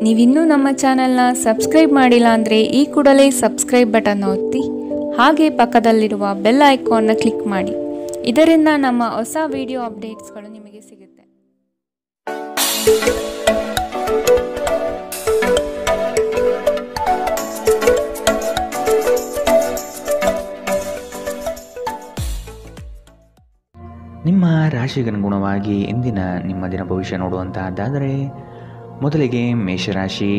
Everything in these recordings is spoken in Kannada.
ನೀವಿನ್ನೂ ನಮ್ಮ ಚಾನೆಲ್ನ ಸಬ್ಸ್ಕ್ರೈಬ್ ಮಾಡಿಲ್ಲ ಅಂದರೆ ಈ ಕೂಡಲೇ ಸಬ್ಸ್ಕ್ರೈಬ್ ಬಟನ್ ಒತ್ತಿ ಹಾಗೆ ಪಕ್ಕದಲ್ಲಿರುವ ಬೆಲ್ ಐಕಾನ್ನ ಕ್ಲಿಕ್ ಮಾಡಿ. ಇದರಿಂದ ನಮ್ಮ ಹೊಸ ವಿಡಿಯೋ ಅಪ್ಡೇಟ್ಸ್ಗಳು ನಿಮಗೆ ಸಿಗುತ್ತೆ. ನಿಮ್ಮ ರಾಶಿಗನುಗುಣವಾಗಿ ಇಂದಿನ ನಿಮ್ಮ ದಿನ ಭವಿಷ್ಯ ನೋಡುವಂತಹದ್ದಾದರೆ ಮೊದಲಿಗೆ ಮೇಷರಾಶಿ.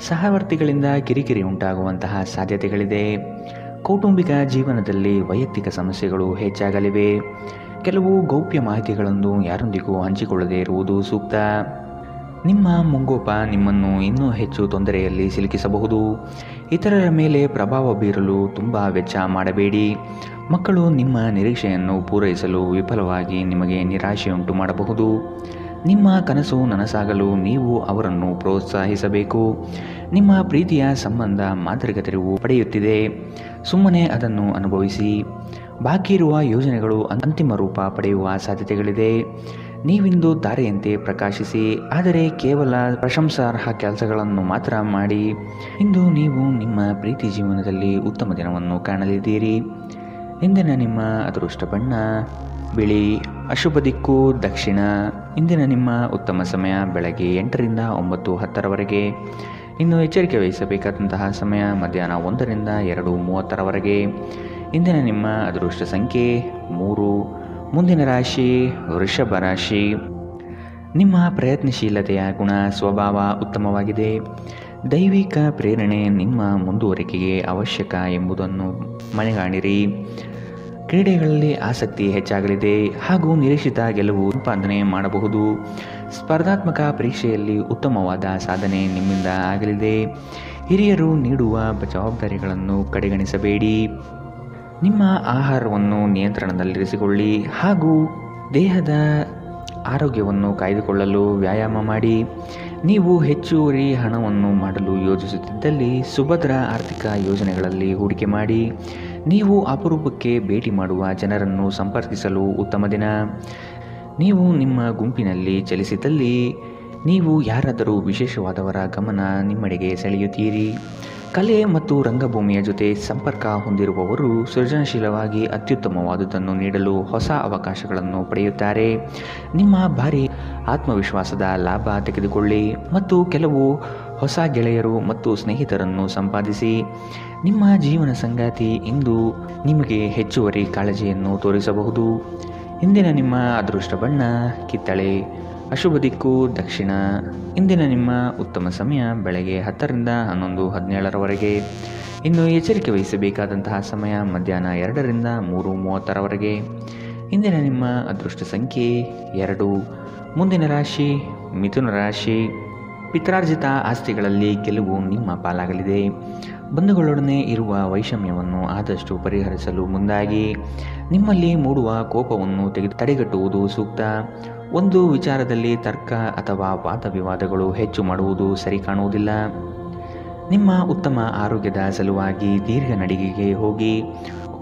ಸಹವರ್ತಿಗಳಿಂದ ಕಿರಿಕಿರಿ ಉಂಟಾಗುವಂತಹ ಸಾಧ್ಯತೆಗಳಿದೆ. ಕೌಟುಂಬಿಕ ಜೀವನದಲ್ಲಿ ವೈಯಕ್ತಿಕ ಸಮಸ್ಯೆಗಳು ಹೆಚ್ಚಾಗಲಿವೆ. ಕೆಲವು ಗೌಪ್ಯ ಮಾಹಿತಿಗಳನ್ನು ಯಾರೊಂದಿಗೂ ಹಂಚಿಕೊಳ್ಳದೇ ಇರುವುದು ಸೂಕ್ತ. ನಿಮ್ಮ ಮುಂಗೋಪ ನಿಮ್ಮನ್ನು ಇನ್ನೂ ಹೆಚ್ಚು ತೊಂದರೆಯಲ್ಲಿ ಸಿಲುಕಿಸಬಹುದು. ಇತರರ ಮೇಲೆ ಪ್ರಭಾವ ಬೀರಲು ತುಂಬ ವೆಚ್ಚ ಮಾಡಬೇಡಿ. ಮಕ್ಕಳು ನಿಮ್ಮ ನಿರೀಕ್ಷೆಯನ್ನು ಪೂರೈಸಲು ವಿಫಲವಾಗಿ ನಿಮಗೆ ನಿರಾಶೆಯುಂಟು ಮಾಡಬಹುದು. ನಿಮ್ಮ ಕನಸು ನನಸಾಗಲು ನೀವು ಅವರನ್ನು ಪ್ರೋತ್ಸಾಹಿಸಬೇಕು. ನಿಮ್ಮ ಪ್ರೀತಿಯ ಸಂಬಂಧ ಮಾಂತ್ರಿಕ ತಿರುವು ಪಡೆಯುತ್ತಿದೆ. ಸುಮ್ಮನೆ ಅದನ್ನು ಅನುಭವಿಸಿ. ಬಾಕಿ ಇರುವ ಯೋಜನೆಗಳು ಅಂತಿಮ ರೂಪ ಪಡೆಯುವ ಸಾಧ್ಯತೆಗಳಿದೆ. ನೀವಿಂದು ದಾರಿಯಂತೆ ಪ್ರಕಾಶಿಸಿ, ಆದರೆ ಕೇವಲ ಪ್ರಶಂಸಾರ್ಹ ಕೆಲಸಗಳನ್ನು ಮಾತ್ರ ಮಾಡಿ. ಇಂದು ನೀವು ನಿಮ್ಮ ಪ್ರೀತಿ ಜೀವನದಲ್ಲಿ ಉತ್ತಮ ದಿನವನ್ನು ಕಾಣಲಿದ್ದೀರಿ. ಇಂದಿನ ನಿಮ್ಮ ಅದೃಷ್ಟ ಬಣ್ಣ ಬಿಳಿ. ಅಶುಭ ದಿಕ್ಕು ದಕ್ಷಿಣ. ಇಂದಿನ ನಿಮ್ಮ ಉತ್ತಮ ಸಮಯ ಬೆಳಗ್ಗೆ 8ರಿಂದ 9:10ರವರೆಗೆ. ಇನ್ನು ಎಚ್ಚರಿಕೆ ವಹಿಸಬೇಕಾದಂತಹ ಸಮಯ ಮಧ್ಯಾಹ್ನ 1ರಿಂದ 2:30ರವರೆಗೆ. ಇಂದಿನ ನಿಮ್ಮ ಅದೃಷ್ಟ ಸಂಖ್ಯೆ 3. ಮುಂದಿನ ರಾಶಿ ವೃಷಭ ರಾಶಿ. ನಿಮ್ಮ ಪ್ರಯತ್ನಶೀಲತೆಯ ಗುಣ ಸ್ವಭಾವ ಉತ್ತಮವಾಗಿದೆ. ದೈವಿಕ ಪ್ರೇರಣೆ ನಿಮ್ಮ ಮುಂದುವರಿಕೆಗೆ ಅವಶ್ಯಕ ಎಂಬುದನ್ನು ಮನೆಗಾಣಿರಿ. ಕ್ರೀಡೆಗಳಲ್ಲಿ ಆಸಕ್ತಿ ಹೆಚ್ಚಾಗಲಿದೆ ಹಾಗೂ ನಿರೀಕ್ಷಿತ ಗೆಲುವು ಸಂಪಾದನೆ ಮಾಡಬಹುದು. ಸ್ಪರ್ಧಾತ್ಮಕ ಪರೀಕ್ಷೆಯಲ್ಲಿ ಉತ್ತಮವಾದ ಸಾಧನೆ ನಿಮ್ಮಿಂದ ಆಗಲಿದೆ. ಹಿರಿಯರು ನೀಡುವ ಜವಾಬ್ದಾರಿಗಳನ್ನು ಕಡೆಗಣಿಸಬೇಡಿ. ನಿಮ್ಮ ಆಹಾರವನ್ನು ನಿಯಂತ್ರಣದಲ್ಲಿರಿಸಿಕೊಳ್ಳಿ ಹಾಗೂ ದೇಹದ ಆರೋಗ್ಯವನ್ನು ಕಾಯ್ದುಕೊಳ್ಳಲು ವ್ಯಾಯಾಮ ಮಾಡಿ. ನೀವು ಹೆಚ್ಚುವರಿ ಹಣವನ್ನು ಮಾಡಲು ಯೋಜಿಸುತ್ತಿದ್ದಲ್ಲಿ ಸುಭದ್ರ ಆರ್ಥಿಕ ಯೋಜನೆಗಳಲ್ಲಿ ಹೂಡಿಕೆ ಮಾಡಿ. ನೀವು ಅಪರೂಪಕ್ಕೆ ಭೇಟಿ ಮಾಡುವ ಜನರನ್ನು ಸಂಪರ್ಕಿಸಲು ಉತ್ತಮ ದಿನ. ನೀವು ನಿಮ್ಮ ಗುಂಪಿನಲ್ಲಿ ಚಲಿಸಿದಲ್ಲಿ ನೀವು ಯಾರಾದರೂ ವಿಶೇಷವಾದವರ ಗಮನ ನಿಮ್ಮೆಡೆಗೆ ಸೆಳೆಯುತ್ತೀರಿ. ಕಲೆ ಮತ್ತು ರಂಗಭೂಮಿಯ ಜೊತೆ ಸಂಪರ್ಕ ಹೊಂದಿರುವವರು ಸೃಜನಶೀಲವಾಗಿ ಅತ್ಯುತ್ತಮವಾದುದನ್ನು ನೀಡಲು ಹೊಸ ಅವಕಾಶಗಳನ್ನು ಪಡೆಯುತ್ತಾರೆ. ನಿಮ್ಮ ಭಾರಿ ಆತ್ಮವಿಶ್ವಾಸದ ಲಾಭ ತೆಗೆದುಕೊಳ್ಳಿ ಮತ್ತು ಕೆಲವು ಹೊಸ ಗೆಳೆಯರು ಮತ್ತು ಸ್ನೇಹಿತರನ್ನು ಸಂಪಾದಿಸಿ. ನಿಮ್ಮ ಜೀವನ ಸಂಗಾತಿ ಇಂದು ನಿಮಗೆ ಹೆಚ್ಚುವರಿ ಕಾಳಜಿಯನ್ನು ತೋರಿಸಬಹುದು. ಇಂದಿನ ನಿಮ್ಮ ಅದೃಷ್ಟ ಬಣ್ಣ ಕಿತ್ತಳೆ. ಅಶುಭ ದಿಕ್ಕು ದಕ್ಷಿಣ. ಇಂದಿನ ನಿಮ್ಮ ಉತ್ತಮ ಸಮಯ ಬೆಳಗ್ಗೆ 10ರಿಂದ 11:17ರವರೆಗೆ. ಇನ್ನು ಎಚ್ಚರಿಕೆ ವಹಿಸಬೇಕಾದಂತಹ ಸಮಯ ಮಧ್ಯಾಹ್ನ 2ರಿಂದ 3:30ರವರೆಗೆ. ಇಂದಿನ ನಿಮ್ಮ ಅದೃಷ್ಟ ಸಂಖ್ಯೆ 2. ಮುಂದಿನ ರಾಶಿ ಮಿಥುನ ರಾಶಿ. ಪಿತ್ರಾರ್ಜಿತ ಆಸ್ತಿಗಳಲ್ಲಿ ಗೆಲುವು ನಿಮ್ಮ ಪಾಲಾಗಲಿದೆ. ಬಂಧುಗಳೊಡನೆ ಇರುವ ವೈಷಮ್ಯವನ್ನು ಆದಷ್ಟು ಪರಿಹರಿಸಲು ಮುಂದಾಗಿ. ನಿಮ್ಮಲ್ಲಿ ಮೂಡುವ ಕೋಪವನ್ನು ತಡೆಗಟ್ಟುವುದು ಸೂಕ್ತ. ಒಂದು ವಿಚಾರದಲ್ಲಿ ತರ್ಕ ಅಥವಾ ವಾದ ವಿವಾದಗಳು ಹೆಚ್ಚು ಮಾಡುವುದು ಸರಿ ಕಾಣುವುದಿಲ್ಲ. ನಿಮ್ಮ ಉತ್ತಮ ಆರೋಗ್ಯದ ಸಲುವಾಗಿ ದೀರ್ಘ ನಡಿಗೆಗೆ ಹೋಗಿ.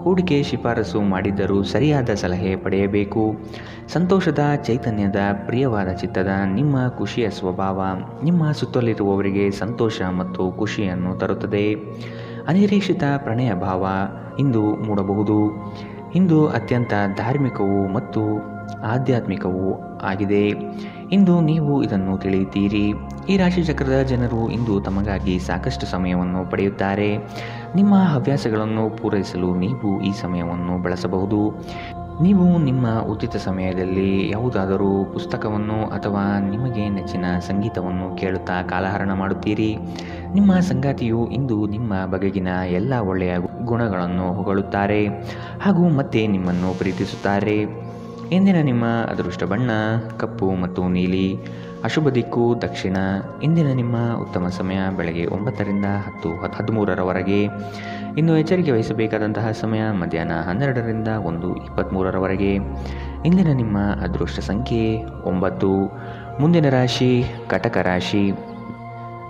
ಹೂಡಿಕೆ ಶಿಫಾರಸು ಮಾಡಿದ್ದರೂ ಸರಿಯಾದ ಸಲಹೆ ಪಡೆಯಬೇಕು. ಸಂತೋಷದ ಚೈತನ್ಯದ ಪ್ರಿಯವಾದ ಚಿತ್ತದ ನಿಮ್ಮ ಖುಷಿಯ ಸ್ವಭಾವ ನಿಮ್ಮ ಸುತ್ತಲಿರುವವರಿಗೆ ಸಂತೋಷ ಮತ್ತು ಖುಷಿಯನ್ನು ತರುತ್ತದೆ. ಅನಿರೀಕ್ಷಿತ ಪ್ರಣಯ ಭಾವ ಇಂದು ಮೂಡಬಹುದು. ಇಂದು ಅತ್ಯಂತ ಧಾರ್ಮಿಕವೂ ಮತ್ತು ಆಧ್ಯಾತ್ಮಿಕವೂ ಆಗಿದೆ. ಇಂದು ನೀವು ಇದನ್ನು ತಿಳಿಯುತ್ತೀರಿ. ಈ ರಾಶಿ ಚಕ್ರದ ಜನರು ಇಂದು ತಮಗಾಗಿ ಸಾಕಷ್ಟು ಸಮಯವನ್ನು ಪಡೆಯುತ್ತಾರೆ. ನಿಮ್ಮ ಹವ್ಯಾಸಗಳನ್ನು ಪೂರೈಸಲು ನೀವು ಈ ಸಮಯವನ್ನು ಬಳಸಬಹುದು. ನೀವು ನಿಮ್ಮ ಉಚಿತ ಸಮಯದಲ್ಲಿ ಯಾವುದಾದರೂ ಪುಸ್ತಕವನ್ನು ಅಥವಾ ನಿಮಗೆ ನೆಚ್ಚಿನ ಸಂಗೀತವನ್ನು ಕೇಳುತ್ತಾ ಕಾಲಹರಣ ಮಾಡುತ್ತೀರಿ. ನಿಮ್ಮ ಸಂಗಾತಿಯು ಇಂದು ನಿಮ್ಮ ಬಗೆಗಿನ ಎಲ್ಲ ಒಳ್ಳೆಯ ಗುಣಗಳನ್ನು ಹೊಗಳುತ್ತಾರೆ ಹಾಗೂ ಮತ್ತೆ ನಿಮ್ಮನ್ನು ಪ್ರೀತಿಸುತ್ತಾರೆ. ಇಂದಿನ ನಿಮ್ಮ ಅದೃಷ್ಟ ಬಣ್ಣ ಕಪ್ಪು ಮತ್ತು ನೀಲಿ. ಅಶುಭ ದಿಕ್ಕು ದಕ್ಷಿಣ. ಇಂದಿನ ನಿಮ್ಮ ಉತ್ತಮ ಸಮಯ ಬೆಳಗ್ಗೆ 9ರಿಂದ 10:13ರವರೆಗೆ. ಇನ್ನು ಎಚ್ಚರಿಕೆ ವಹಿಸಬೇಕಾದಂತಹ ಸಮಯ ಮಧ್ಯಾಹ್ನ 12ರಿಂದ 1:23ರವರೆಗೆ. ಇಂದಿನ ನಿಮ್ಮ ಅದೃಷ್ಟ ಸಂಖ್ಯೆ 9. ಮುಂದಿನ ರಾಶಿ ಕಟಕ ರಾಶಿ.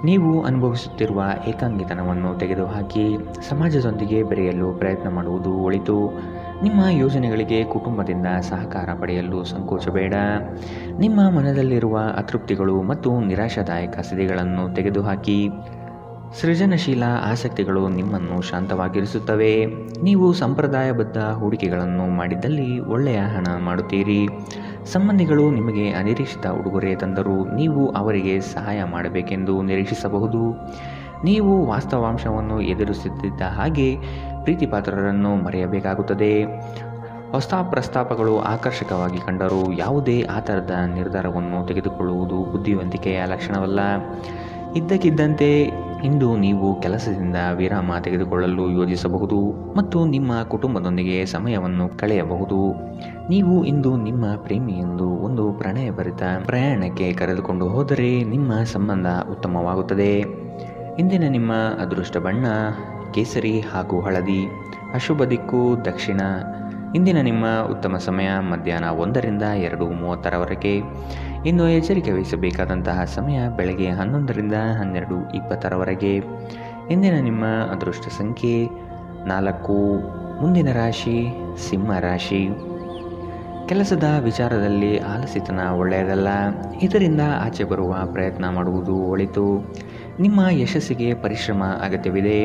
ನೀವು ಅನುಭವಿಸುತ್ತಿರುವ ಏಕಾಂಗಿತನವನ್ನು ತೆಗೆದುಹಾಕಿ ಸಮಾಜದೊಂದಿಗೆ ಬೆರೆಯಲು ಪ್ರಯತ್ನ ಮಾಡುವುದು ಒಳಿತು. ನಿಮ್ಮ ಯೋಜನೆಗಳಿಗೆ ಕುಟುಂಬದಿಂದ ಸಹಕಾರ ಪಡೆಯಲು ಸಂಕೋಚಬೇಡ. ನಿಮ್ಮ ಮನದಲ್ಲಿರುವ ಅತೃಪ್ತಿಗಳು ಮತ್ತು ನಿರಾಶಾದಾಯಕ ಸ್ಥಿತಿಗಳನ್ನು ತೆಗೆದುಹಾಕಿ. ಸೃಜನಶೀಲ ಆಸಕ್ತಿಗಳು ನಿಮ್ಮನ್ನು ಶಾಂತವಾಗಿರಿಸುತ್ತವೆ. ನೀವು ಸಂಪ್ರದಾಯಬದ್ಧ ಹೂಡಿಕೆಗಳನ್ನು ಮಾಡಿದ್ದಲ್ಲಿ ಒಳ್ಳೆಯ ಹಣ ಮಾಡುತ್ತೀರಿ. ಸಂಬಂಧಿಗಳು ನಿಮಗೆ ಅನಿರೀಕ್ಷಿತ ಉಡುಗೊರೆ ತಂದರೂ ನೀವು ಅವರಿಗೆ ಸಹಾಯ ಮಾಡಬೇಕೆಂದು ನಿರೀಕ್ಷಿಸಬಹುದು. ನೀವು ವಾಸ್ತವಾಂಶವನ್ನು ಎದುರಿಸುತ್ತಿದ್ದ ಹಾಗೆ ಪ್ರೀತಿಪಾತ್ರರನ್ನು ಮರೆಯಬೇಕಾಗುತ್ತದೆ. ಹೊಸ ಪ್ರಸ್ತಾಪಗಳು ಆಕರ್ಷಕವಾಗಿ ಕಂಡರೂ ಯಾವುದೇ ಆತರದ ನಿರ್ಧಾರವನ್ನು ತೆಗೆದುಕೊಳ್ಳುವುದು ಬುದ್ಧಿವಂತಿಕೆಯ ಲಕ್ಷಣವಲ್ಲ. ಇದ್ದಕ್ಕಿದ್ದಂತೆ ಇಂದು ನೀವು ಕೆಲಸದಿಂದ ವಿರಾಮ ತೆಗೆದುಕೊಳ್ಳಲು ಯೋಜಿಸಬಹುದು ಮತ್ತು ನಿಮ್ಮ ಕುಟುಂಬದೊಂದಿಗೆ ಸಮಯವನ್ನು ಕಳೆಯಬಹುದು. ನೀವು ಇಂದು ನಿಮ್ಮ ಪ್ರೇಮಿಯೆಂದು ಒಂದು ಪ್ರಣಯಭರಿತ ಪ್ರಯಾಣಕ್ಕೆ ಕರೆದುಕೊಂಡು ಹೋದರೆ ನಿಮ್ಮ ಸಂಬಂಧ ಉತ್ತಮವಾಗುತ್ತದೆ. ಇಂದಿನ ನಿಮ್ಮ ಅದೃಷ್ಟ ಬಣ್ಣ ಕೇಸರಿ ಹಾಗೂ ಹಳದಿ. ಅಶುಭ ದಿಕ್ಕು ದಕ್ಷಿಣ. ಇಂದಿನ ನಿಮ್ಮ ಉತ್ತಮ ಸಮಯ ಮಧ್ಯಾಹ್ನ 1ರಿಂದ 2:30ರವರೆಗೆ. ಇನ್ನು ಎಚ್ಚರಿಕೆ ವಹಿಸಬೇಕಾದಂತಹ ಸಮಯ ಬೆಳಗ್ಗೆ 11ರಿಂದ 12:20ರವರೆಗೆ. ಇಂದಿನ ನಿಮ್ಮ ಅದೃಷ್ಟ ಸಂಖ್ಯೆ 4. ಮುಂದಿನ ರಾಶಿ ಸಿಂಹ ರಾಶಿ. ಕೆಲಸದ ವಿಚಾರದಲ್ಲಿ ಆಲಸ್ಯತನ ಒಳ್ಳೆಯದಲ್ಲ. ಇದರಿಂದ ಆಚೆ ಬರುವ ಪ್ರಯತ್ನ ಮಾಡುವುದು ಒಳಿತು. ನಿಮ್ಮ ಯಶಸ್ಸಿಗೆ ಪರಿಶ್ರಮ ಅಗತ್ಯವಿದೆ.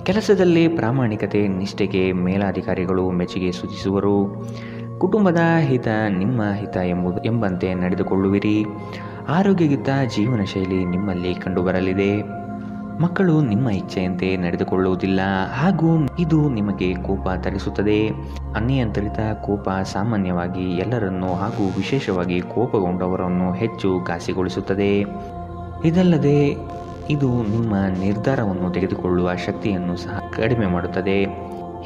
ಕೆಲಸದಲ್ಲಿ ಪ್ರಾಮಾಣಿಕತೆ ನಿಷ್ಠೆಗೆ ಮೇಲಾಧಿಕಾರಿಗಳು ಮೆಚ್ಚುಗೆ ಸೂಚಿಸುವರು. ಕುಟುಂಬದ ಹಿತ ನಿಮ್ಮ ಹಿತ ಎಂಬಂತೆ ನಡೆದುಕೊಳ್ಳುವಿರಿ. ಆರೋಗ್ಯಯುತ ಜೀವನ ಶೈಲಿ ನಿಮ್ಮಲ್ಲಿ ಕಂಡುಬರಲಿದೆ. ಮಕ್ಕಳು ನಿಮ್ಮ ಇಚ್ಛೆಯಂತೆ ನಡೆದುಕೊಳ್ಳುವುದಿಲ್ಲ ಹಾಗೂ ಇದು ನಿಮಗೆ ಕೋಪ ತರಿಸುತ್ತದೆ. ಅನಿಯಂತ್ರಿತ ಕೋಪ ಸಾಮಾನ್ಯವಾಗಿ ಎಲ್ಲರನ್ನೂ ಹಾಗೂ ವಿಶೇಷವಾಗಿ ಕೋಪಗೊಂಡವರನ್ನು ಹೆಚ್ಚು ಘಾಸಿಗೊಳಿಸುತ್ತದೆ. ಇದಲ್ಲದೆ ಇದು ನಿಮ್ಮ ನಿರ್ಧಾರವನ್ನು ತೆಗೆದುಕೊಳ್ಳುವ ಶಕ್ತಿಯನ್ನು ಸಹ ಕಡಿಮೆ ಮಾಡುತ್ತದೆ.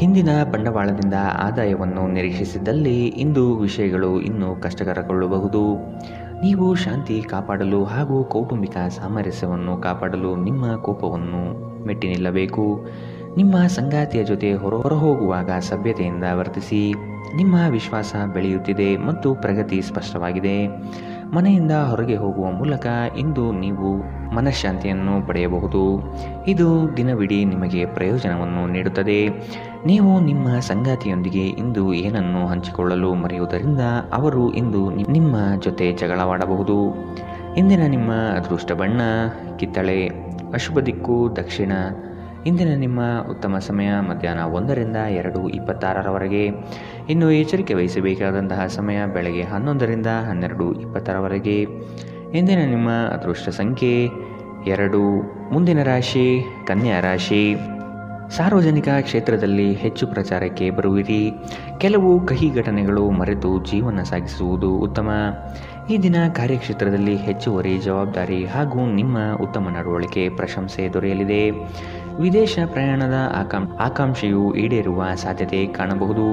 ಹಿಂದಿನ ಬಂಡವಾಳದಿಂದ ಆದಾಯವನ್ನು ನಿರೀಕ್ಷಿಸಿದ್ದಲ್ಲಿ ಇಂದು ವಿಷಯಗಳು ಇನ್ನೂ ಕಷ್ಟಕರಗೊಳ್ಳಬಹುದು. ನೀವು ಶಾಂತಿ ಕಾಪಾಡಲು ಹಾಗೂ ಕೌಟುಂಬಿಕ ಸಾಮರಸ್ಯವನ್ನು ಕಾಪಾಡಲು ನಿಮ್ಮ ಕೋಪವನ್ನು ಮೆಟ್ಟಿ ನಿಲ್ಲಬೇಕು. ನಿಮ್ಮ ಸಂಗಾತಿಯ ಜೊತೆ ಹೊರಹೋಗುವಾಗ ಸಭ್ಯತೆಯಿಂದ ವರ್ತಿಸಿ. ನಿಮ್ಮ ವಿಶ್ವಾಸ ಬೆಳೆಯುತ್ತಿದೆ ಮತ್ತು ಪ್ರಗತಿ ಸ್ಪಷ್ಟವಾಗಿದೆ. ಮನೆಯಿಂದ ಹೊರಗೆ ಹೋಗುವ ಮೂಲಕ ಇಂದು ನೀವು ಮನಃಶಾಂತಿಯನ್ನು ಪಡೆಯಬಹುದು. ಇದು ದಿನವಿಡೀ ನಿಮಗೆ ಪ್ರಯೋಜನವನ್ನು ನೀಡುತ್ತದೆ. ನೀವು ನಿಮ್ಮ ಸಂಗಾತಿಯೊಂದಿಗೆ ಇಂದು ಏನನ್ನು ಹಂಚಿಕೊಳ್ಳಲು ಮರೆಯುವುದರಿಂದ ಅವರು ಇಂದು ನಿಮ್ಮ ಜೊತೆ ಜಗಳವಾಡಬಹುದು. ಇಂದಿನ ನಿಮ್ಮ ಅದೃಷ್ಟ ಬಣ್ಣ ಕಿತ್ತಳೆ. ಅಶುಭ ದಿಕ್ಕು ದಕ್ಷಿಣ. ಇಂದಿನ ನಿಮ್ಮ ಉತ್ತಮ ಸಮಯ ಮಧ್ಯಾಹ್ನ 1ರಿಂದ 2:26ರವರೆಗೆ. ಇನ್ನು ಎಚ್ಚರಿಕೆ ವಹಿಸಬೇಕಾದಂತಹ ಸಮಯ ಬೆಳಗ್ಗೆ 11ರಿಂದ 12:20ರವರೆಗೆ. ಇಂದಿನ ನಿಮ್ಮ ಅದೃಷ್ಟ ಸಂಖ್ಯೆ 2. ಮುಂದಿನ ರಾಶಿ ಕನ್ಯಾ ರಾಶಿ. ಸಾರ್ವಜನಿಕ ಕ್ಷೇತ್ರದಲ್ಲಿ ಹೆಚ್ಚು ಪ್ರಚಾರಕ್ಕೆ ಬರುವಿರಿ. ಕೆಲವು ಕಹಿ ಘಟನೆಗಳು ಮರೆತು ಜೀವನ ಸಾಗಿಸುವುದು ಉತ್ತಮ. ಈ ದಿನ ಕಾರ್ಯಕ್ಷೇತ್ರದಲ್ಲಿ ಹೆಚ್ಚುವರಿ ಜವಾಬ್ದಾರಿ ಹಾಗೂ ನಿಮ್ಮ ಉತ್ತಮ ನಡವಳಿಕೆ ಪ್ರಶಂಸೆ ದೊರೆಯಲಿದೆ. ವಿದೇಶ ಪ್ರಯಾಣದ ಆಕಾಂಕ್ಷೆಯು ಈಡೇರುವ ಸಾಧ್ಯತೆ ಕಾಣಬಹುದು.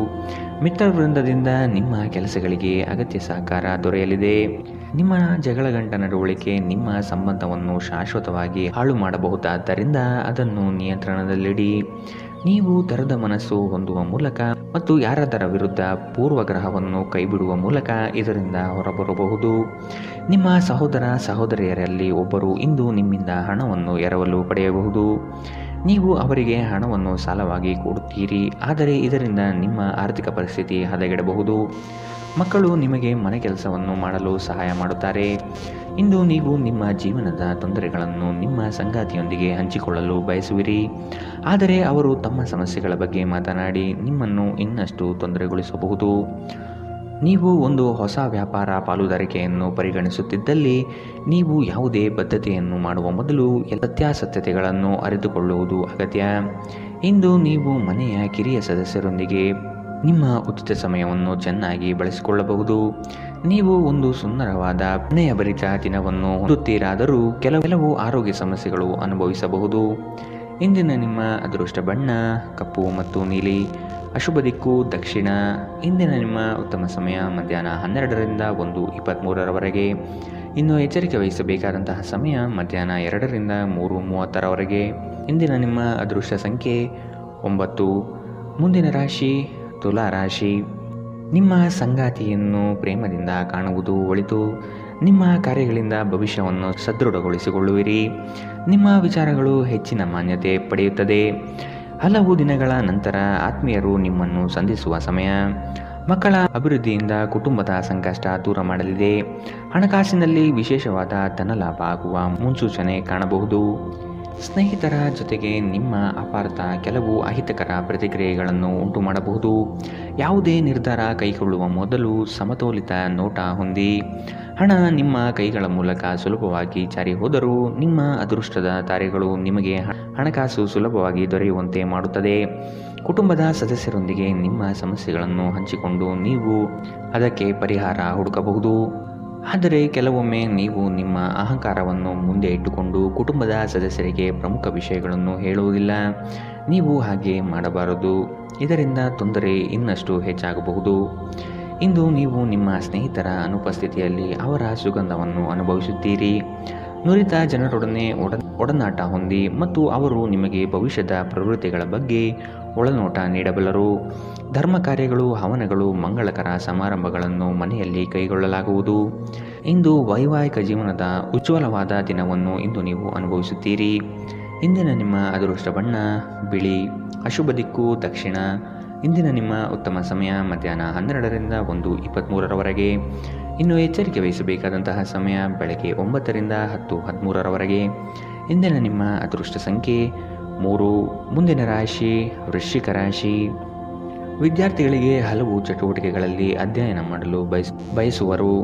ಮಿತ್ರವೃಂದದಿಂದ ನಿಮ್ಮ ಕೆಲಸಗಳಿಗೆ ಅಗತ್ಯ ಸಹಕಾರ ದೊರೆಯಲಿದೆ. ನಿಮ್ಮ ಜಗಳಗಂಟ ನಡವಳಿಕೆ ನಿಮ್ಮ ಸಂಬಂಧವನ್ನು ಶಾಶ್ವತವಾಗಿ ಹಾಳು ಮಾಡಬಹುದಾದ್ದರಿಂದ ಅದನ್ನು ನಿಯಂತ್ರಣದಲ್ಲಿಡಿ. ನೀವು ತೆರೆದ ಮನಸ್ಸು ಹೊಂದುವ ಮೂಲಕ ಮತ್ತು ಯಾರಾದರ ವಿರುದ್ಧ ಪೂರ್ವಗ್ರಹವನ್ನು ಕೈಬಿಡುವ ಮೂಲಕ ಇದರಿಂದ ಹೊರಬರಬಹುದು. ನಿಮ್ಮ ಸಹೋದರ ಸಹೋದರಿಯರಲ್ಲಿ ಒಬ್ಬರು ಇಂದು ನಿಮ್ಮಿಂದ ಹಣವನ್ನು ಎರವಲು ಪಡೆಯಬಹುದು. ನೀವು ಅವರಿಗೆ ಹಣವನ್ನು ಸಾಲವಾಗಿ ಕೊಡುತ್ತೀರಿ, ಆದರೆ ಇದರಿಂದ ನಿಮ್ಮ ಆರ್ಥಿಕ ಪರಿಸ್ಥಿತಿ ಹದಗೆಡಬಹುದು. ಮಕ್ಕಳು ನಿಮಗೆ ಮನೆ ಕೆಲಸವನ್ನು ಮಾಡಲು ಸಹಾಯ ಮಾಡುತ್ತಾರೆ. ಇಂದು ನೀವು ನಿಮ್ಮ ಜೀವನದ ತೊಂದರೆಗಳನ್ನು ನಿಮ್ಮ ಸಂಗಾತಿಯೊಂದಿಗೆ ಹಂಚಿಕೊಳ್ಳಲು ಬಯಸುವಿರಿ, ಆದರೆ ಅವರು ತಮ್ಮ ಸಮಸ್ಯೆಗಳ ಬಗ್ಗೆ ಮಾತನಾಡಿ ನಿಮ್ಮನ್ನು ಇನ್ನಷ್ಟು ತೊಂದರೆಗೊಳಿಸಬಹುದು. ನೀವು ಒಂದು ಹೊಸ ವ್ಯಾಪಾರ ಪಾಲುದಾರಿಕೆಯನ್ನು ಪರಿಗಣಿಸುತ್ತಿದ್ದಲ್ಲಿ ನೀವು ಯಾವುದೇ ಬದ್ಧತೆಯನ್ನು ಮಾಡುವ ಮೊದಲು ಸತ್ಯಾಸತ್ಯತೆಗಳನ್ನು ಅರಿತುಕೊಳ್ಳುವುದು ಅಗತ್ಯ. ಇಂದು ನೀವು ಮನೆಯ ಕಿರಿಯ ಸದಸ್ಯರೊಂದಿಗೆ ನಿಮ್ಮ ಉಚಿತ ಸಮಯವನ್ನು ಚೆನ್ನಾಗಿ ಬಳಸಿಕೊಳ್ಳಬಹುದು. ನೀವು ಒಂದು ಸುಂದರವಾದ ಪ್ರಣಯಭರಿತ ದಿನವನ್ನು ಹೊಂದುತ್ತೀರಾದರೂ ಕೆಲವು ಆರೋಗ್ಯ ಸಮಸ್ಯೆಗಳು ಅನುಭವಿಸಬಹುದು. ಇಂದಿನ ನಿಮ್ಮ ಅದೃಷ್ಟ ಬಣ್ಣ ಕಪ್ಪು ಮತ್ತು ನೀಲಿ. ಅಶುಭ ದಿಕ್ಕು ದಕ್ಷಿಣ. ಇಂದಿನ ನಿಮ್ಮ ಉತ್ತಮ ಸಮಯ ಮಧ್ಯಾಹ್ನ 12ರಿಂದ 1:23ರವರೆಗೆ. ಇನ್ನು ಎಚ್ಚರಿಕೆ ವಹಿಸಬೇಕಾದಂತಹ ಸಮಯ ಮಧ್ಯಾಹ್ನ 2ರಿಂದ 3:30ರವರೆಗೆ. ಇಂದಿನ ನಿಮ್ಮ ಅದೃಷ್ಟ ಸಂಖ್ಯೆ 9. ಮುಂದಿನ ರಾಶಿ ತುಲಾ ರಾಶಿ. ನಿಮ್ಮ ಸಂಗಾತಿಯನ್ನು ಪ್ರೇಮದಿಂದ ಕಾಣುವುದು ಒಳಿತು. ನಿಮ್ಮ ಕಾರ್ಯಗಳಿಂದ ಭವಿಷ್ಯವನ್ನು ಸದೃಢಗೊಳಿಸಿಕೊಳ್ಳುವಿರಿ. ನಿಮ್ಮ ವಿಚಾರಗಳು ಹೆಚ್ಚಿನ ಮಾನ್ಯತೆ ಪಡೆಯುತ್ತದೆ. ಹಲವು ದಿನಗಳ ನಂತರ ಆತ್ಮೀಯರು ನಿಮ್ಮನ್ನು ಸಂಧಿಸುವ ಸಮಯ. ಮಕ್ಕಳ ಅಭಿವೃದ್ಧಿಯಿಂದ ಕುಟುಂಬದ ಸಂಕಷ್ಟ ದೂರ ಮಾಡಲಿದೆ. ಹಣಕಾಸಿನಲ್ಲಿ ವಿಶೇಷವಾದ ಧನಲಾಭ ಆಗುವ ಮುನ್ಸೂಚನೆ ಕಾಣಬಹುದು. ಸ್ನೇಹಿತರ ಜೊತೆಗೆ ನಿಮ್ಮ ಅಪಾರ್ಥ ಕೆಲವು ಅಹಿತಕರ ಪ್ರತಿಕ್ರಿಯೆಗಳನ್ನು ಉಂಟು ಮಾಡಬಹುದು. ಯಾವುದೇ ನಿರ್ಧಾರ ಕೈಗೊಳ್ಳುವ ಮೊದಲು ಸಮತೋಲಿತ ನೋಟ ಹೊಂದಿ. ಹಣ ನಿಮ್ಮ ಕೈಗಳ ಮೂಲಕ ಸುಲಭವಾಗಿ ಜಾರಿ ಹೋದರೂ ನಿಮ್ಮ ಅದೃಷ್ಟದ ತಾರೆಗಳು ನಿಮಗೆ ಹಣಕಾಸು ಸುಲಭವಾಗಿ ದೊರೆಯುವಂತೆ ಮಾಡುತ್ತದೆ. ಕುಟುಂಬದ ಸದಸ್ಯರೊಂದಿಗೆ ನಿಮ್ಮ ಸಮಸ್ಯೆಗಳನ್ನು ಹಂಚಿಕೊಂಡು ನೀವು ಅದಕ್ಕೆ ಪರಿಹಾರ ಹುಡುಕಬಹುದು. ಆದರೆ ಕೆಲವೊಮ್ಮೆ ನೀವು ನಿಮ್ಮ ಅಹಂಕಾರವನ್ನು ಮುಂದೆ ಇಟ್ಟುಕೊಂಡು ಕುಟುಂಬದ ಸದಸ್ಯರಿಗೆ ಪ್ರಮುಖ ವಿಷಯಗಳನ್ನು ಹೇಳುವುದಿಲ್ಲ. ನೀವು ಹಾಗೆ ಮಾಡಬಾರದು. ಇದರಿಂದ ತೊಂದರೆ ಇನ್ನಷ್ಟು ಹೆಚ್ಚಾಗಬಹುದು. ಇಂದು ನೀವು ನಿಮ್ಮ ಸ್ನೇಹಿತರ ಅನುಪಸ್ಥಿತಿಯಲ್ಲಿ ಅವರ ಸುಗಂಧವನ್ನು ಅನುಭವಿಸುತ್ತೀರಿ. ನುರಿತ ಜನರೊಡನೆ ಒಡನಾಟ ಹೊಂದಿ ಮತ್ತು ಅವರು ನಿಮಗೆ ಭವಿಷ್ಯದ ಪ್ರವೃತ್ತಿಗಳ ಬಗ್ಗೆ ಒಳನೋಟ ನೀಡಬಲ್ಲರು. ಧರ್ಮ ಕಾರ್ಯಗಳು, ಹವನಗಳು, ಮಂಗಳಕರ ಸಮಾರಂಭಗಳನ್ನು ಮನೆಯಲ್ಲಿ ಕೈಗೊಳ್ಳಲಾಗುವುದು. ಇಂದು ವೈವಾಹಿಕ ಜೀವನದ ಉಜ್ವಲವಾದ ದಿನವನ್ನು ಇಂದು ನೀವು ಅನುಭವಿಸುತ್ತೀರಿ. ಇಂದಿನ ನಿಮ್ಮ ಅದೃಷ್ಟ ಬಣ್ಣ ಬಿಳಿ. ಅಶುಭ ದಿಕ್ಕು ದಕ್ಷಿಣ. ಇಂದಿನ ನಿಮ್ಮ ಉತ್ತಮ ಸಮಯ ಮಧ್ಯಾಹ್ನ 12ರಿಂದ 1:23ರವರೆಗೆ. ಇನ್ನು ಎಚ್ಚರಿಕೆ ವಹಿಸಬೇಕಾದಂತಹ ಸಮಯ ಬೆಳಗ್ಗೆ 9ರಿಂದ 10:13ರವರೆಗೆ. ಇಂದಿನ ನಿಮ್ಮ ಅದೃಷ್ಟ ಸಂಖ್ಯೆ 3. ಮುಂದಿನ ರಾಶಿ ವೃಶ್ಚಿಕ ರಾಶಿ. ವಿದ್ಯಾರ್ಥಿಗಳಿಗೆ ಹಲವು ಚಟುವಟಿಕೆಗಳಲ್ಲಿ ಅಧ್ಯಯನ ಮಾಡಲು ಬಯಸುವರು.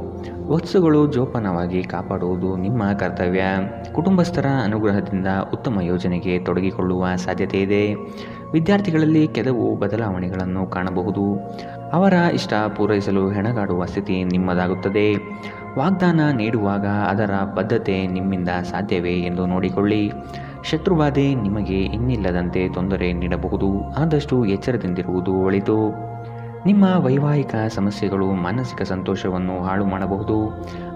ವಸ್ತುಗಳು ಜೋಪಾನವಾಗಿ ಕಾಪಾಡುವುದು ನಿಮ್ಮ ಕರ್ತವ್ಯ. ಕುಟುಂಬಸ್ಥರ ಅನುಗ್ರಹದಿಂದ ಉತ್ತಮ ಯೋಜನೆಗೆ ತೊಡಗಿಕೊಳ್ಳುವ ಸಾಧ್ಯತೆ ಇದೆ. ವಿದ್ಯಾರ್ಥಿಗಳಲ್ಲಿ ಕೆಲವು ಬದಲಾವಣೆಗಳನ್ನು ಕಾಣಬಹುದು. ಅವರ ಇಷ್ಟ ಪೂರೈಸಲು ಹೆಣಗಾಡುವ ಸ್ಥಿತಿ ನಿಮ್ಮದಾಗುತ್ತದೆ. ವಾಗ್ದಾನ ನೀಡುವಾಗ ಅದರ ಬದ್ಧತೆ ನಿಮ್ಮಿಂದ ಸಾಧ್ಯವೇ ಎಂದು ನೋಡಿಕೊಳ್ಳಿ. ಶತ್ರುಬಾಧೆ ನಿಮಗೆ ಇನ್ನಿಲ್ಲದಂತೆ ತೊಂದರೆ ನೀಡಬಹುದು. ಆದಷ್ಟು ಎಚ್ಚರದಿಂದಿರುವುದು ಒಳಿತು. ನಿಮ್ಮ ವೈವಾಹಿಕ ಸಮಸ್ಯೆಗಳು ಮಾನಸಿಕ ಸಂತೋಷವನ್ನು ಹಾಳು ಮಾಡಬಹುದು.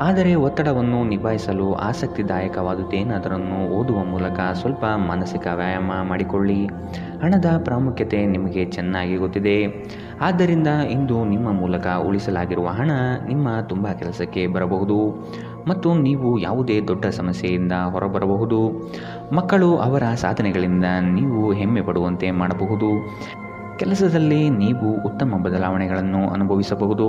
ಆದರೆ ಒತ್ತಡವನ್ನು ನಿಭಾಯಿಸಲು ಆಸಕ್ತಿದಾಯಕವಾದುದೇನಾದರನ್ನು ಓದುವ ಮೂಲಕ ಸ್ವಲ್ಪ ಮಾನಸಿಕ ವ್ಯಾಯಾಮ ಮಾಡಿಕೊಳ್ಳಿ. ಹಣದ ಪ್ರಾಮುಖ್ಯತೆ ನಿಮಗೆ ಚೆನ್ನಾಗಿ ಗೊತ್ತಿದೆ. ಆದ್ದರಿಂದ ಇಂದು ನಿಮ್ಮ ಮೂಲಕ ಉಳಿಸಲಾಗಿರುವ ಹಣ ನಿಮ್ಮ ತುಂಬ ಕೆಲಸಕ್ಕೆ ಬರಬಹುದು ಮತ್ತು ನೀವು ಯಾವುದೇ ದೊಡ್ಡ ಸಮಸ್ಯೆಯಿಂದ ಹೊರಬರಬಹುದು. ಮಕ್ಕಳು ಅವರ ಸಾಧನೆಗಳಿಂದ ನೀವು ಹೆಮ್ಮೆ ಪಡುವಂತೆ ಮಾಡಬಹುದು. ಕೆಲಸದಲ್ಲಿ ನೀವು ಉತ್ತಮ ಬದಲಾವಣೆಗಳನ್ನು ಅನುಭವಿಸಬಹುದು.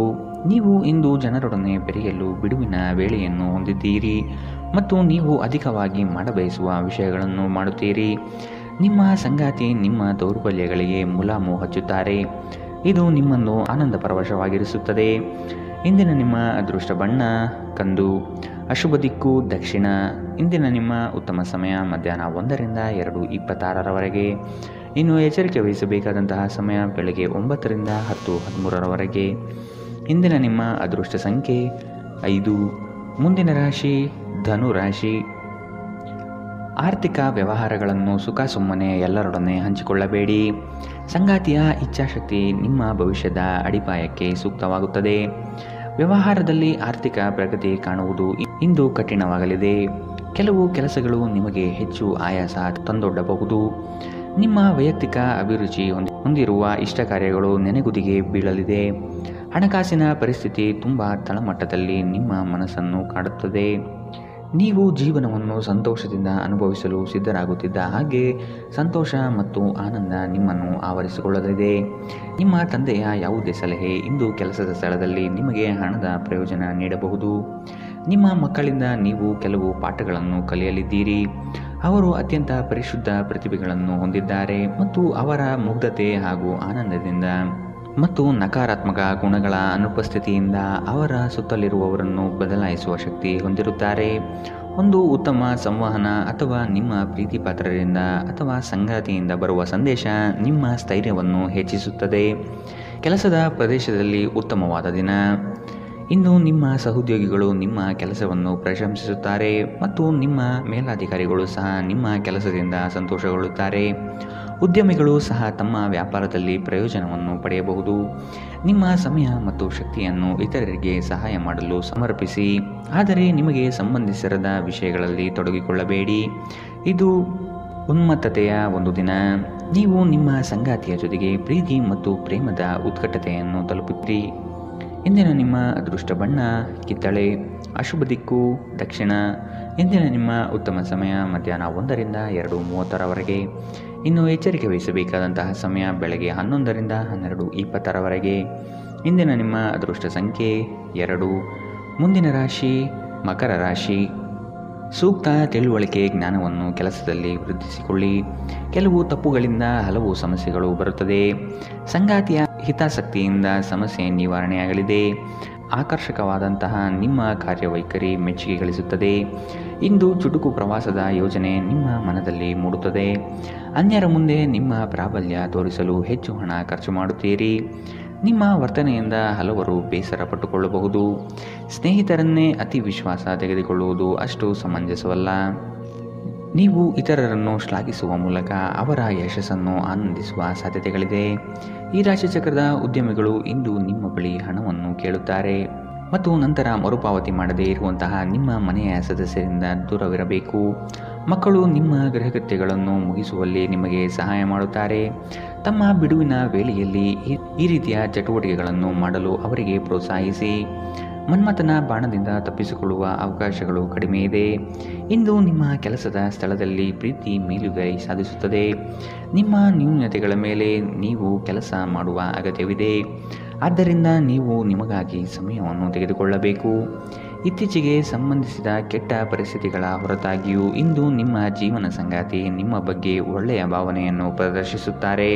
ನೀವು ಇಂದು ಜನರೊಡನೆ ಬೆರೆಯಲು ಬಿಡುವಿನ ವೇಳೆಯನ್ನು ಹೊಂದಿದ್ದೀರಿ ಮತ್ತು ನೀವು ಅಧಿಕವಾಗಿ ಮಾಡಬಯಸುವ ವಿಷಯಗಳನ್ನು ಮಾಡುತ್ತೀರಿ. ನಿಮ್ಮ ಸಂಗಾತಿ ನಿಮ್ಮ ದೌರ್ಬಲ್ಯಗಳಿಗೆ ಮುಲಾಮು ಹಚ್ಚುತ್ತಾರೆ. ಇದು ನಿಮ್ಮನ್ನು ಆನಂದ ಪರವಶವಾಗಿರಿಸುತ್ತದೆ. ಇಂದಿನ ನಿಮ್ಮ ಅದೃಷ್ಟ ಬಣ್ಣ ಕಂದು. ಅಶುಭ ದಿಕ್ಕು ದಕ್ಷಿಣ. ಇಂದಿನ ನಿಮ್ಮ ಉತ್ತಮ ಸಮಯ ಮಧ್ಯಾಹ್ನ 1ರಿಂದ 2:26ರವರೆಗೆ. ಇನ್ನು ಎಚ್ಚರಿಕೆ ವಹಿಸಬೇಕಾದಂತಹ ಸಮಯ ಬೆಳಗ್ಗೆ 9ರಿಂದ 10:13ರವರೆಗೆ. ಇಂದಿನ ನಿಮ್ಮ ಅದೃಷ್ಟ ಸಂಖ್ಯೆ 5. ಮುಂದಿನ ರಾಶಿ ಧನು ರಾಶಿ. ಆರ್ಥಿಕ ವ್ಯವಹಾರಗಳನ್ನು ಸುಮ್ಮನೆ ಎಲ್ಲರೊಡನೆ ಹಂಚಿಕೊಳ್ಳಬೇಡಿ. ಸಂಗಾತಿಯ ಇಚ್ಛಾಶಕ್ತಿ ನಿಮ್ಮ ಭವಿಷ್ಯದ ಅಡಿಪಾಯಕ್ಕೆ ಸೂಕ್ತವಾಗುತ್ತದೆ. ವ್ಯವಹಾರದಲ್ಲಿ ಆರ್ಥಿಕ ಪ್ರಗತಿ ಕಾಣುವುದು ಇಂದು ಕಠಿಣವಾಗಲಿದೆ. ಕೆಲವು ಕೆಲಸಗಳು ನಿಮಗೆ ಹೆಚ್ಚು ಆಯಾಸ ತಂದೊಡ್ಡಬಹುದು. ನಿಮ್ಮ ವೈಯಕ್ತಿಕ ಅಭಿರುಚಿ ಹೊಂದಿರುವ ಇಷ್ಟ ಕಾರ್ಯಗಳು ನೆನೆಗುದಿಗೆ ಬೀಳಲಿದೆ. ಹಣಕಾಸಿನ ಪರಿಸ್ಥಿತಿ ತುಂಬ ತಳಮಟ್ಟದಲ್ಲಿ ನಿಮ್ಮ ಮನಸ್ಸನ್ನು ಕಾಡುತ್ತದೆ. ನೀವು ಜೀವನವನ್ನು ಸಂತೋಷದಿಂದ ಅನುಭವಿಸಲು ಸಿದ್ಧರಾಗುತ್ತಿದ್ದ ಹಾಗೆ ಸಂತೋಷ ಮತ್ತು ಆನಂದ ನಿಮ್ಮನ್ನು ಆವರಿಸಿಕೊಳ್ಳಲಿದೆ. ನಿಮ್ಮ ತಂದೆಯ ಯಾವುದೇ ಸಲಹೆ ಇಂದು ಕೆಲಸದ ಸ್ಥಳದಲ್ಲಿ ನಿಮಗೆ ಹಣದ ಪ್ರಯೋಜನ ನೀಡಬಹುದು. ನಿಮ್ಮ ಮಕ್ಕಳಿಂದ ನೀವು ಕೆಲವು ಪಾಠಗಳನ್ನು ಕಲಿಯಲಿದ್ದೀರಿ. ಅವರು ಅತ್ಯಂತ ಪರಿಶುದ್ಧ ಪ್ರತಿಭೆಗಳನ್ನು ಹೊಂದಿದ್ದಾರೆ ಮತ್ತು ಅವರ ಮುಗ್ಧತೆ ಹಾಗೂ ಆನಂದದಿಂದ ಮತ್ತು ನಕಾರಾತ್ಮಕ ಗುಣಗಳ ಅನುಪಸ್ಥಿತಿಯಿಂದ ಅವರ ಸುತ್ತಲಿರುವವರನ್ನು ಬದಲಾಯಿಸುವ ಶಕ್ತಿ ಹೊಂದಿರುತ್ತಾರೆ. ಒಂದು ಉತ್ತಮ ಸಂವಹನ ಅಥವಾ ನಿಮ್ಮ ಪ್ರೀತಿಪಾತ್ರರಿಂದ ಅಥವಾ ಸಂಗಾತಿಯಿಂದ ಬರುವ ಸಂದೇಶ ನಿಮ್ಮ ಸ್ಥೈರ್ಯವನ್ನು ಹೆಚ್ಚಿಸುತ್ತದೆ. ಕೆಲಸದ ಪ್ರದೇಶದಲ್ಲಿ ಉತ್ತಮವಾದ ದಿನ. ಇಂದು ನಿಮ್ಮ ಸಹೋದ್ಯೋಗಿಗಳು ನಿಮ್ಮ ಕೆಲಸವನ್ನು ಪ್ರಶಂಸಿಸುತ್ತಾರೆ ಮತ್ತು ನಿಮ್ಮ ಮೇಲಾಧಿಕಾರಿಗಳು ಸಹ ನಿಮ್ಮ ಕೆಲಸದಿಂದ ಸಂತೋಷಗೊಳ್ಳುತ್ತಾರೆ. ಉದ್ಯಮಿಗಳು ಸಹ ತಮ್ಮ ವ್ಯಾಪಾರದಲ್ಲಿ ಪ್ರಯೋಜನವನ್ನು ಪಡೆಯಬಹುದು. ನಿಮ್ಮ ಸಮಯ ಮತ್ತು ಶಕ್ತಿಯನ್ನು ಇತರರಿಗೆ ಸಹಾಯ ಮಾಡಲು ಸಮರ್ಪಿಸಿ, ಆದರೆ ನಿಮಗೆ ಸಂಬಂಧಿಸಿರದ ವಿಷಯಗಳಲ್ಲಿ ತೊಡಗಿಕೊಳ್ಳಬೇಡಿ. ಇದು ಉನ್ಮತ್ತತೆಯ ಒಂದು ದಿನ. ನೀವು ನಿಮ್ಮ ಸಂಗಾತಿಯ ಜೊತೆಗೆ ಪ್ರೀತಿ ಮತ್ತು ಪ್ರೇಮದ ಉತ್ಕಟತೆಯನ್ನು ತಲುಪುತ್ತೀರಿ. ಇಂದಿನ ನಿಮ್ಮ ಅದೃಷ್ಟ ಬಣ್ಣ ಕಿತ್ತಳೆ. ಅಶುಭ ದಿಕ್ಕು ದಕ್ಷಿಣ. ಇಂದಿನ ನಿಮ್ಮ ಉತ್ತಮ ಸಮಯ ಮಧ್ಯಾಹ್ನ 1ರಿಂದ 2:30ರವರೆಗೆ. ಇನ್ನು ಎಚ್ಚರಿಕೆ ವಹಿಸಬೇಕಾದಂತಹ ಸಮಯ ಬೆಳಗ್ಗೆ 11ರಿಂದ 12:20ರವರೆಗೆ. ಇಂದಿನ ನಿಮ್ಮ ಅದೃಷ್ಟ ಸಂಖ್ಯೆ 2. ಮುಂದಿನ ರಾಶಿ ಮಕರ ರಾಶಿ. ಸೂಕ್ತ ತಿಳುವಳಿಕೆ ಜ್ಞಾನವನ್ನು ಕೆಲಸದಲ್ಲಿ ವೃದ್ಧಿಸಿಕೊಳ್ಳಿ. ಕೆಲವು ತಪ್ಪುಗಳಿಂದ ಹಲವು ಸಮಸ್ಯೆಗಳು ಬರುತ್ತದೆ. ಸಂಗಾತಿಯ ಹಿತಾಸಕ್ತಿಯಿಂದ ಸಮಸ್ಯೆ ನಿವಾರಣೆಯಾಗಲಿದೆ. ಆಕರ್ಷಕವಾದಂತಹ ನಿಮ್ಮ ಕಾರ್ಯವೈಖರಿ ಮೆಚ್ಚುಗೆ ಗಳಿಸುತ್ತದೆ. ಇಂದು ಚುಟುಕು ಪ್ರವಾಸದ ಯೋಜನೆ ನಿಮ್ಮ ಮನದಲ್ಲಿ ಮೂಡುತ್ತದೆ. ಅನ್ಯರ ಮುಂದೆ ನಿಮ್ಮ ಪ್ರಾಬಲ್ಯ ತೋರಿಸಲು ಹೆಚ್ಚು ಹಣ ಖರ್ಚು ಮಾಡುತ್ತೀರಿ. ನಿಮ್ಮ ವರ್ತನೆಯಿಂದ ಹಲವರು ಬೇಸರ ಪಟ್ಟುಕೊಳ್ಳಬಹುದು. ಸ್ನೇಹಿತರನ್ನೇ ಅತಿ ವಿಶ್ವಾಸ ತೆಗೆದುಕೊಳ್ಳುವುದು ಅಷ್ಟು ಸಮಂಜಸವಲ್ಲ. ನೀವು ಇತರರನ್ನು ಶ್ಲಾಘಿಸುವ ಮೂಲಕ ಅವರ ಯಶಸ್ಸನ್ನು ಆನಂದಿಸುವ ಸಾಧ್ಯತೆಗಳಿದೆ. ಈ ರಾಶಿಚಕ್ರದ ಉದ್ಯಮಿಗಳು ಇಂದು ನಿಮ್ಮ ಬಳಿ ಹಣವನ್ನು ಕೇಳುತ್ತಾರೆ ಮತ್ತು ನಂತರ ಮರುಪಾವತಿ ಮಾಡದೇ ಇರುವಂತಹ ನಿಮ್ಮ ಮನೆಯ ಸದಸ್ಯರಿಂದ ದೂರವಿರಬೇಕು. ಮಕ್ಕಳು ನಿಮ್ಮ ಗೃಹಕೃತ್ಯಗಳನ್ನು ಮುಗಿಸುವಲ್ಲಿ ನಿಮಗೆ ಸಹಾಯ ಮಾಡುತ್ತಾರೆ. ತಮ್ಮ ಬಿಡುವಿನ ವೇಳೆಯಲ್ಲಿ ಈ ರೀತಿಯ ಚಟುವಟಿಕೆಗಳನ್ನು ಮಾಡಲು ಅವರಿಗೆ ಪ್ರೋತ್ಸಾಹಿಸಿ. ಮನ್ಮಥನ ಬಾಣದಿಂದ ತಪ್ಪಿಸಿಕೊಳ್ಳುವ ಅವಕಾಶಗಳು ಕಡಿಮೆ ಇದೆ. ಇಂದು ನಿಮ್ಮ ಕೆಲಸದ ಸ್ಥಳದಲ್ಲಿ ಪ್ರೀತಿ ಮೇಲುಗೈ ಸಾಧಿಸುತ್ತದೆ. ನಿಮ್ಮ ನ್ಯೂನತೆಗಳ ಮೇಲೆ ನೀವು ಕೆಲಸ ಮಾಡುವ ಅಗತ್ಯವಿದೆ. ಆದ್ದರಿಂದ ನೀವು ನಿಮಗಾಗಿ ಸಮಯವನ್ನು ತೆಗೆದುಕೊಳ್ಳಬೇಕು. ಇತ್ತೀಚೆಗೆ ಸಂಬಂಧಿಸಿದ ಕೆಟ್ಟ ಪರಿಸ್ಥಿತಿಗಳ ಹೊರತಾಗಿಯೂ ಇಂದು ನಿಮ್ಮ ಜೀವನ ಸಂಗಾತಿ ನಿಮ್ಮ ಬಗ್ಗೆ ಒಳ್ಳೆಯ ಭಾವನೆಯನ್ನು ಪ್ರದರ್ಶಿಸುತ್ತಾರೆ.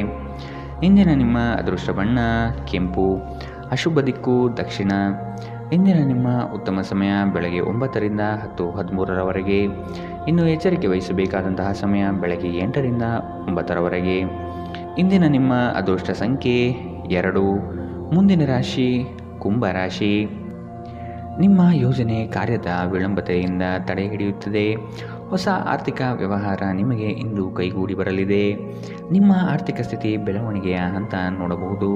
ಇಂದಿನ ನಿಮ್ಮ ಅದೃಷ್ಟ ಬಣ್ಣ ಕೆಂಪು. ಅಶುಭ ದಿಕ್ಕು ದಕ್ಷಿಣ. ಇಂದಿನ ನಿಮ್ಮ ಉತ್ತಮ ಸಮಯ ಬೆಳಗ್ಗೆ 9ರಿಂದ 10:13ರವರೆಗೆ. ಇನ್ನು ಎಚ್ಚರಿಕೆ ವಹಿಸಬೇಕಾದಂತಹ ಸಮಯ ಬೆಳಗ್ಗೆ 8ರಿಂದ 9ರವರೆಗೆ. ಇಂದಿನ ನಿಮ್ಮ ಅದೃಷ್ಟ ಸಂಖ್ಯೆ 2. ಮುಂದಿನ ರಾಶಿ ಕುಂಭರಾಶಿ. ನಿಮ್ಮ ಯೋಜನೆ ಕಾರ್ಯದ ವಿಳಂಬತೆಯಿಂದ ತಡೆ ಹಿಡಿಯುತ್ತದೆ. ಹೊಸ ಆರ್ಥಿಕ ವ್ಯವಹಾರ ನಿಮಗೆ ಇಂದು ಕೈಗೂಡಿ ಬರಲಿದೆ. ನಿಮ್ಮ ಆರ್ಥಿಕ ಸ್ಥಿತಿ ಬೆಳವಣಿಗೆಯ ಹಂತ ನೋಡಬಹುದು.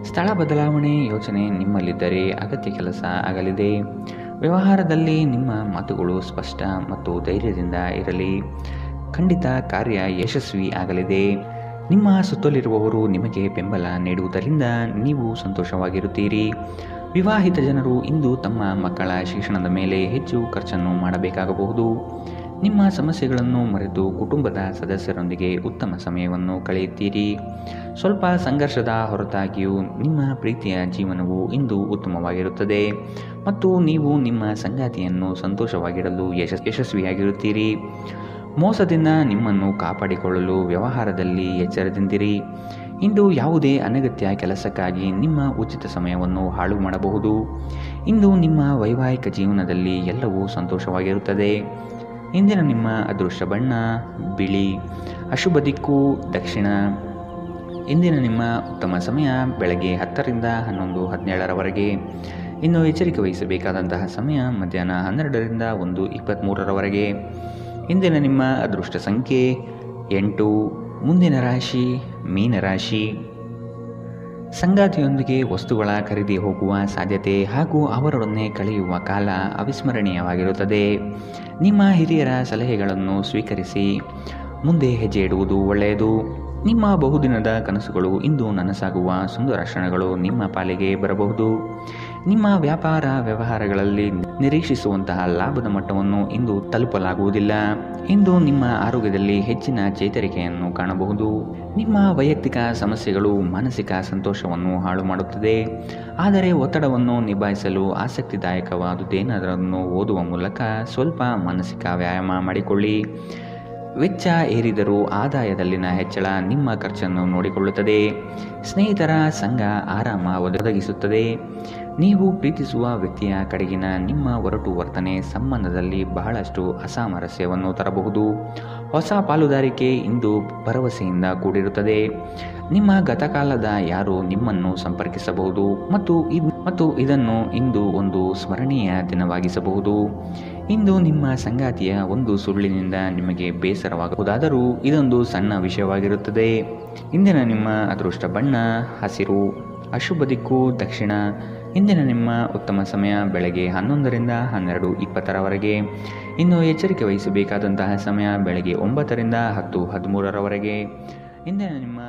ಸ್ಥಳ ಬದಲಾವಣೆ ಯೋಚನೆ ನಿಮ್ಮಲ್ಲಿದ್ದರೆ ಅಗತ್ಯ ಕೆಲಸ ಆಗಲಿದೆ. ವ್ಯವಹಾರದಲ್ಲಿ ನಿಮ್ಮ ಮಾತುಗಳು ಸ್ಪಷ್ಟ ಮತ್ತು ಧೈರ್ಯದಿಂದ ಇರಲಿ. ಖಂಡಿತ ಕಾರ್ಯ ಯಶಸ್ವಿ ಆಗಲಿದೆ. ನಿಮ್ಮ ಸುತ್ತಲಿರುವವರು ನಿಮಗೆ ಬೆಂಬಲ ನೀಡುವುದರಿಂದ ನೀವು ಸಂತೋಷವಾಗಿರುತ್ತೀರಿ. ವಿವಾಹಿತ ಜನರು ಇಂದು ತಮ್ಮ ಮಕ್ಕಳ ಶಿಕ್ಷಣದ ಮೇಲೆ ಹೆಚ್ಚು ಖರ್ಚನ್ನು ಮಾಡಬೇಕಾಗಬಹುದು. ನಿಮ್ಮ ಸಮಸ್ಯೆಗಳನ್ನು ಮರೆತು ಕುಟುಂಬದ ಸದಸ್ಯರೊಂದಿಗೆ ಉತ್ತಮ ಸಮಯವನ್ನು ಕಳೆಯುತ್ತೀರಿ. ಸ್ವಲ್ಪ ಸಂಘರ್ಷದ ಹೊರತಾಗಿಯೂ ನಿಮ್ಮ ಪ್ರೀತಿಯ ಜೀವನವು ಇಂದು ಉತ್ತಮವಾಗಿರುತ್ತದೆ ಮತ್ತು ನೀವು ನಿಮ್ಮ ಸಂಗಾತಿಯನ್ನು ಸಂತೋಷವಾಗಿಡಲು ಯಶಸ್ವಿಯಾಗಿರುತ್ತೀರಿ. ಮೋಸದಿಂದ ನಿಮ್ಮನ್ನು ಕಾಪಾಡಿಕೊಳ್ಳಲು ವ್ಯವಹಾರದಲ್ಲಿ ಎಚ್ಚರದಿಂದಿರಿ. ಇಂದು ಯಾವುದೇ ಅನಗತ್ಯ ಕೆಲಸಕ್ಕಾಗಿ ನಿಮ್ಮ ಉಚಿತ ಸಮಯವನ್ನು ಹಾಳು ಮಾಡಬಹುದು. ಇಂದು ನಿಮ್ಮ ವೈವಾಹಿಕ ಜೀವನದಲ್ಲಿ ಎಲ್ಲವೂ ಸಂತೋಷವಾಗಿರುತ್ತದೆ. ಇಂದಿನ ನಿಮ್ಮ ಅದೃಷ್ಟ ಬಣ್ಣ ಬಿಳಿ. ಅಶುಭ ದಿಕ್ಕು ದಕ್ಷಿಣ. ಇಂದಿನ ನಿಮ್ಮ ಉತ್ತಮ ಸಮಯ ಬೆಳಗ್ಗೆ 10ರಿಂದ 11:17ರವರೆಗೆ. ಇನ್ನು ಎಚ್ಚರಿಕೆ ವಹಿಸಬೇಕಾದಂತಹ ಸಮಯ ಮಧ್ಯಾಹ್ನ 12ರಿಂದ 1:23ರವರೆಗೆ. ಇಂದಿನ ನಿಮ್ಮ ಅದೃಷ್ಟ ಸಂಖ್ಯೆ 8. ಮುಂದಿನ ರಾಶಿ ಮೀನರಾಶಿ. ಸಂಗಾತಿಯೊಂದಿಗೆ ವಸ್ತುಗಳ ಖರೀದಿ ಹೋಗುವ ಸಾಧ್ಯತೆ ಹಾಗೂ ಅವರೊಡನೆ ಕಳೆಯುವ ಕಾಲ ಅವಿಸ್ಮರಣೀಯವಾಗಿರುತ್ತದೆ. ನಿಮ್ಮ ಹಿರಿಯರ ಸಲಹೆಗಳನ್ನು ಸ್ವೀಕರಿಸಿ ಮುಂದೆ ಹೆಜ್ಜೆ ಇಡುವುದು ಒಳ್ಳೆಯದು. ನಿಮ್ಮ ಬಹುದಿನದ ಕನಸುಗಳು ಇಂದು ನನಸಾಗುವ ಸುಂದರ ಕ್ಷಣಗಳು ನಿಮ್ಮ ಪಾಲಿಗೆ ಬರಬಹುದು. ನಿಮ್ಮ ವ್ಯಾಪಾರ ವ್ಯವಹಾರಗಳಲ್ಲಿ ನಿರೀಕ್ಷಿಸುವಂತಹ ಲಾಭದ ಮಟ್ಟವನ್ನು ಇಂದು ತಲುಪಲಾಗುವುದಿಲ್ಲ. ಇಂದು ನಿಮ್ಮ ಆರೋಗ್ಯದಲ್ಲಿ ಹೆಚ್ಚಿನ ಚೇತರಿಕೆಯನ್ನು ಕಾಣಬಹುದು. ನಿಮ್ಮ ವೈಯಕ್ತಿಕ ಸಮಸ್ಯೆಗಳು ಮಾನಸಿಕ ಸಂತೋಷವನ್ನು ಹಾಳು ಮಾಡುತ್ತದೆ. ಆದರೆ ಒತ್ತಡವನ್ನು ನಿಭಾಯಿಸಲು ಆಸಕ್ತಿದಾಯಕವಾದುದೇನಾದರನ್ನು ಓದುವ ಮೂಲಕ ಸ್ವಲ್ಪ ಮಾನಸಿಕ ವ್ಯಾಯಾಮ ಮಾಡಿಕೊಳ್ಳಿ. ವೆಚ್ಚ ಏರಿದರೂ ಆದಾಯದಲ್ಲಿನ ಹೆಚ್ಚಳ ನಿಮ್ಮ ಖರ್ಚನ್ನು ನೋಡಿಕೊಳ್ಳುತ್ತದೆ. ಸ್ನೇಹಿತರ ಸಂಘ ಆರಾಮ ಒದಗಿಸುತ್ತದೆ. ನೀವು ಪ್ರೀತಿಸುವ ವ್ಯಕ್ತಿಯ ಕಡೆಗಿನ ನಿಮ್ಮ ಒರಟು ವರ್ತನೆ ಸಂಬಂಧದಲ್ಲಿ ಬಹಳಷ್ಟು ಅಸಾಮರಸ್ಯವನ್ನು ತರಬಹುದು. ಹೊಸ ಪಾಲುದಾರಿಕೆ ಇಂದು ಭರವಸೆಯಿಂದ ಕೂಡಿರುತ್ತದೆ. ನಿಮ್ಮ ಗತಕಾಲದ ಯಾರು ನಿಮ್ಮನ್ನು ಸಂಪರ್ಕಿಸಬಹುದು ಮತ್ತು ಇದನ್ನು ಇಂದು ಒಂದು ಸ್ಮರಣೀಯ ದಿನವಾಗಿಸಬಹುದು. ಇಂದು ನಿಮ್ಮ ಸಂಗಾತಿಯ ಒಂದು ಸುಳ್ಳಿನಿಂದ ನಿಮಗೆ ಬೇಸರವಾಗಬಹುದಾದರೂ ಇದೊಂದು ಸಣ್ಣ ವಿಷಯವಾಗಿರುತ್ತದೆ. ಇಂದಿನ ನಿಮ್ಮ ಅದೃಷ್ಟ ಬಣ್ಣ ಹಸಿರು. ಅಶುಭ ದಿಕ್ಕು ದಕ್ಷಿಣ. ಇಂದಿನ ನಿಮ್ಮ ಉತ್ತಮ ಸಮಯ ಬೆಳಗ್ಗೆ 11ರಿಂದ 12:20ರವರೆಗೆ. ಇನ್ನು ಎಚ್ಚರಿಕೆ ವಹಿಸಬೇಕಾದಂತಹ ಸಮಯ ಬೆಳಗ್ಗೆ 9ರಿಂದ 10:13ರವರೆಗೆ. ಇಂದಿನ ನಿಮ್ಮ